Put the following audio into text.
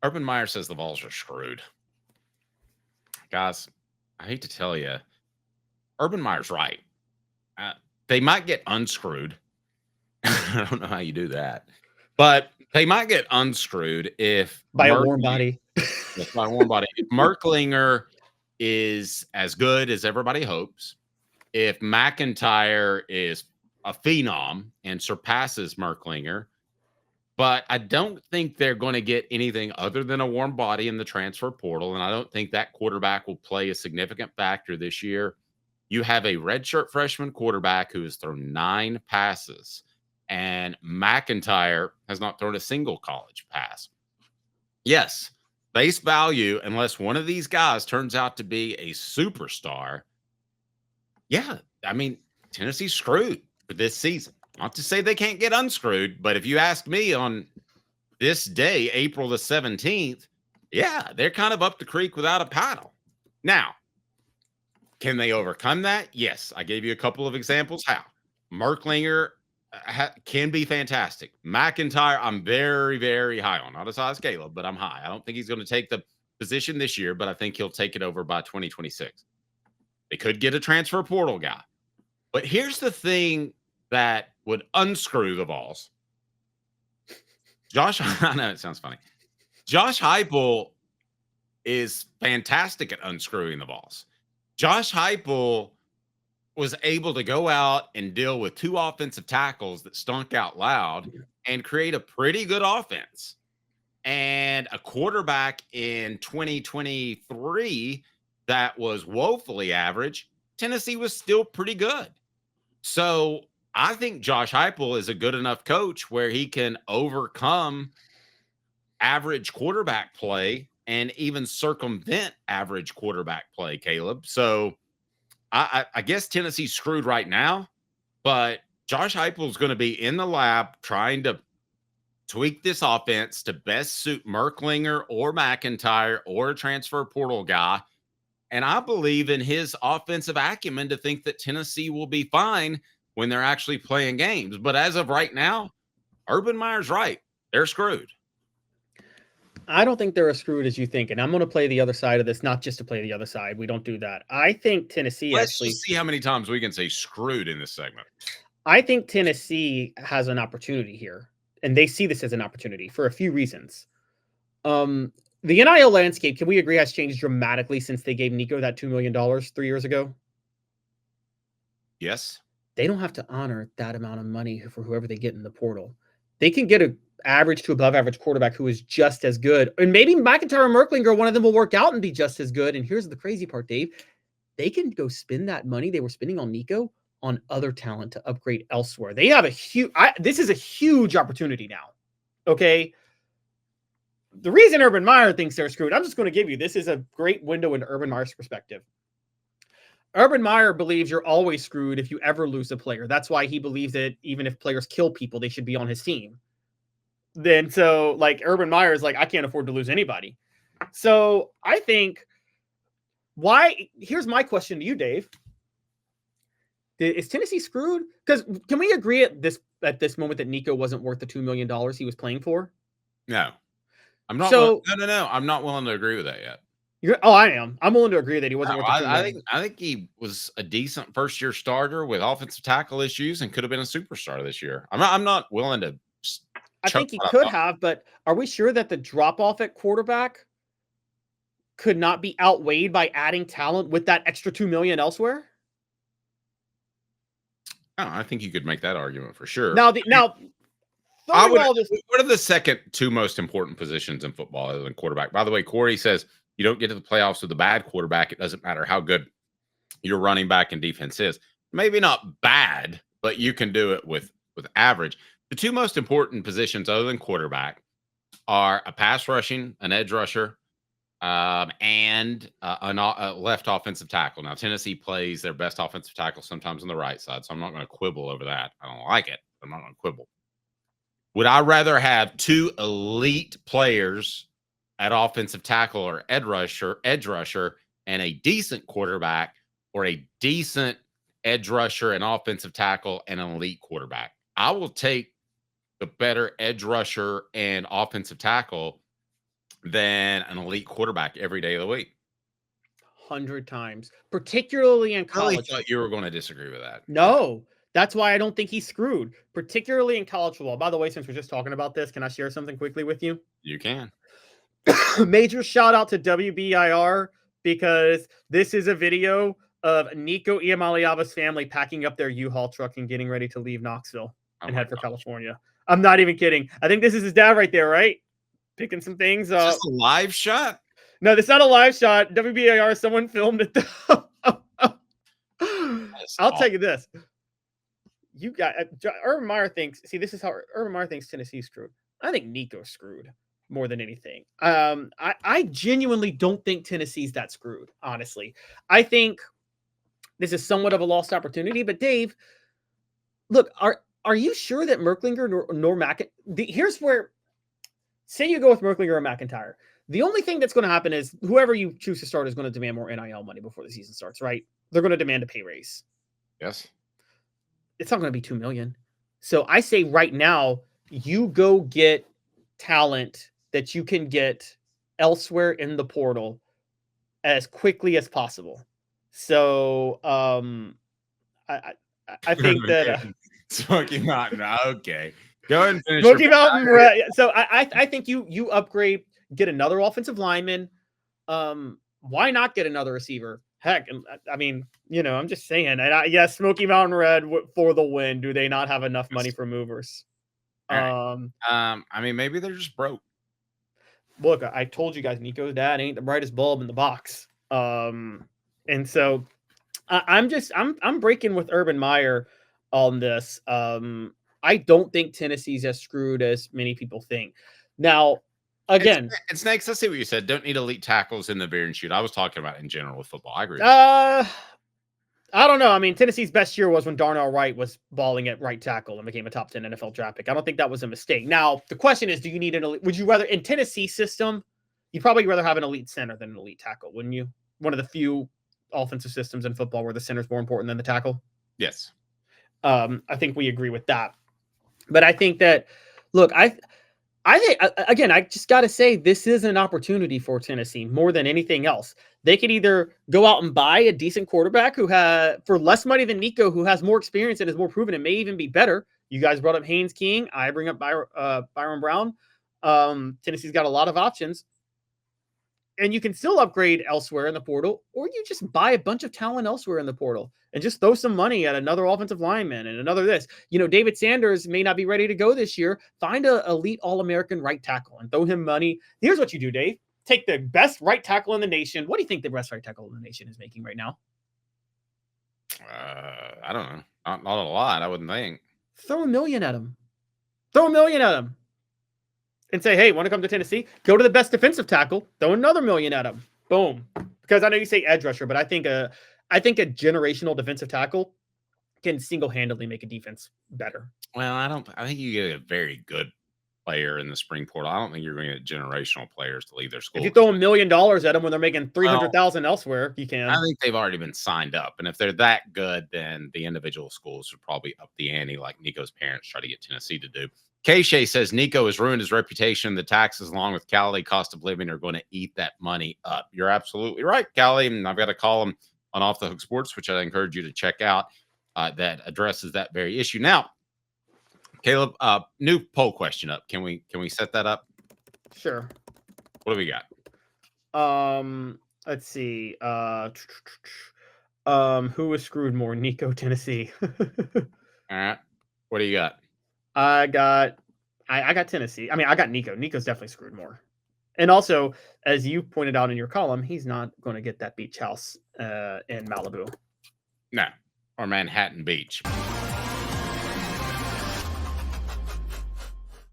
Urban Meyer says the Vols are screwed. Guys, I hate to tell you, Urban Meyer's right. Uh, they might get unscrewed. I don't know how you do that, but they might get unscrewed if By a warm body. If Merklinger is as good as everybody hopes, if McIntyre is a phenom and surpasses Merklinger, but I don't think they're going to get anything other than a warm body in the transfer portal. And I don't think that quarterback will play a significant factor this year. You have a redshirt freshman quarterback who has thrown 9 passes, and McIntyre has not thrown a single college pass. Yes, base value, unless one of these guys turns out to be a superstar. Yeah, I mean, Tennessee's screwed for this season. Not to say they can't get unscrewed, but if you ask me on this day, April the 17th, yeah, they're kind of up the creek without a paddle. Now, can they overcome that? Yes. I gave you a couple of examples how. Merklinger can be fantastic. McIntyre, I'm very, very high on. Not as high as Caleb, but I'm high. I don't think he's going to take the position this year, but I think he'll take it over by 2026. They could get a transfer portal guy. But here's the thing that would unscrew the Vols. Josh, I know it sounds funny. Josh Heupel is fantastic at unscrewing the Vols. Josh Heupel was able to go out and deal with 2 offensive tackles that stunk out loud and create a pretty good offense. And a quarterback in 2023 that was woefully average, Tennessee was still pretty good. So I think Josh Heupel is a good enough coach where he can overcome average quarterback play and even circumvent average quarterback play, Caleb. So I guess Tennessee's screwed right now, but Josh Heupel is going to be in the lab trying to tweak this offense to best suit Merklinger or McIntyre or a transfer portal guy. And I believe in his offensive acumen to think that Tennessee will be fine when they're actually playing games. But as of right now, Urban Meyer's right. They're screwed. I don't think they're as screwed as you think. And I'm going to play the other side of this, not just to play the other side. We don't do that. I think Tennessee Let's just see how many times we can say screwed in this segment. I think Tennessee has an opportunity here, and they see this as an opportunity for a few reasons. The NIL landscape, can we agree, has changed dramatically since they gave Nico that $2 million 3 years ago? Yes. They don't have to honor that amount of money for whoever they get in the portal. They can get an average to above average quarterback who is just as good. And maybe McIntyre and Merklinger, one of them will work out and be just as good. And here's the crazy part, Dave. They can go spend that money they were spending on Nico on other talent to upgrade elsewhere. They have a huge, this is a huge opportunity now. Okay. The reason Urban Meyer thinks they're screwed, I'm just going to give you, this is a great window into Urban Meyer's perspective. Urban Meyer believes you're always screwed if you ever lose a player. That's why he believes that even if players kill people, they should be on his team. Then so like Urban Meyer is like, I can't afford to lose anybody. So I think here's my question to you, Dave. Is Tennessee screwed? Because can we agree at this moment that Nico wasn't worth the $2 million he was playing for? No. I'm not. No. I'm not willing to agree with that yet. I am. I'm willing to agree that he wasn't worth the $2 million. I think he was a decent first-year starter with offensive tackle issues and could have been a superstar this year. I'm not willing to. I think he could have, but are we sure that the drop-off at quarterback could not be outweighed by adding talent with that extra $2 million elsewhere? I think you could make that argument for sure. What are the second 2 most important positions in football other than quarterback? By the way, Corey says you don't get to the playoffs with a bad quarterback. It doesn't matter how good your running back and defense is. Maybe not bad, but you can do it with average. The 2 most important positions other than quarterback are a pass rushing, an edge rusher, and a left offensive tackle. Now, Tennessee plays their best offensive tackle sometimes on the right side, so I'm not going to quibble over that. I don't like it, but I'm not going to quibble. Would I rather have 2 elite players at offensive tackle or edge rusher, and a decent quarterback, or a decent edge rusher and offensive tackle and an elite quarterback? I will take the better edge rusher and offensive tackle than an elite quarterback every day of the week. 100 times, particularly in I really college. thought you were going to disagree with that. No, that's why I don't think he's screwed, particularly in college football. By the way, since we're just talking about this, can I share something quickly with you? You can. Major shout out to WBIR, because this is a video of Nico Iamaleava's family packing up their U-Haul truck and getting ready to leave Knoxville and head for California. I'm not even kidding. I think this is his dad right there, right? Picking some things up. Is this a live shot? No, this is not a live shot. WBIR, someone filmed it. I'll tell you this. You got Urban Meyer thinks. See, this is how Urban Meyer thinks Tennessee's screwed. I think Nico's screwed more than anything. I genuinely don't think Tennessee's that screwed. Honestly, I think this is somewhat of a lost opportunity. But Dave, look, are you sure that Merklinger nor McIntyre? Here's where, say you go with Merklinger or McIntyre. The only thing that's going to happen is whoever you choose to start is going to demand more NIL money before the season starts, right? They're going to demand a pay raise. Yes. It's not going to be $2 million. So I say right now, you go get talent that you can get elsewhere in the portal as quickly as possible. So I think that Smoky Mountain. Okay, go ahead and finish. Smoky Mountain. So I think you upgrade, get another offensive lineman. Why not get another receiver? Heck, I mean, I'm just saying. And yes, Smoky Mountain Red for the win. Do they not have enough money for movers? Right. I mean, maybe they're just broke. Look, I told you guys, Nico's dad ain't the brightest bulb in the box. And so I'm breaking with Urban Meyer on this. I don't think Tennessee's as screwed as many people think. Now, again, it's Snakes. Let's see what you said. Don't need elite tackles in the beer and shoot. I was talking about in general with football. I agree. I don't know. I mean, Tennessee's best year was when Darnell Wright was balling at right tackle and became a top 10 NFL draft pick. I don't think that was a mistake. Now, the question is, do you need an elite? Would you rather, in Tennessee system, you'd probably rather have an elite center than an elite tackle, wouldn't you? One of the few offensive systems in football where the center's more important than the tackle. Yes. I think we agree with that. But I think that, look, I think, again, I just got to say, this is an opportunity for Tennessee more than anything else. They could either go out and buy a decent quarterback who has, for less money than Nico, who has more experience and is more proven and may even be better. You guys brought up Haynes King. I bring up Byron Brown. Tennessee's got a lot of options. And you can still upgrade elsewhere in the portal, or you just buy a bunch of talent elsewhere in the portal and just throw some money at another offensive lineman and another this. David Sanders may not be ready to go this year. Find an elite All-American right tackle and throw him money. Here's what you do, Dave. Take the best right tackle in the nation. What do you think the best right tackle in the nation is making right now? I don't know. Not a lot, I wouldn't think. Throw $1 million at him. Throw $1 million at him. And say, hey, want to come to Tennessee? Go to the best defensive tackle. Throw another $1 million at him. Boom. Because I know you say edge rusher, but I think a generational defensive tackle can single-handedly make a defense better. Well, I think you get a very good player in the spring portal. I don't think you're going to get generational players to leave their school. If you throw $1 million at them when they're making $300,000 elsewhere, you can. I think they've already been signed up, and if they're that good, then the individual schools should probably up the ante, like Nico's parents try to get Tennessee to do. K-Shay says Nico has ruined his reputation. The taxes, along with Cali cost of living, are going to eat that money up. You're absolutely right, Cali. And I've got a column on Off the Hook Sports, which I encourage you to check out, that addresses that very issue. Now, Caleb, new poll question up. Can we set that up? Sure. What do we got? Let's see. Who was screwed more, Nico, Tennessee? All right. What do you got? I got Tennessee. I mean, I got Nico. Nico's definitely screwed more. And also, as you pointed out in your column, he's not going to get that beach house in Malibu. No, or Manhattan Beach.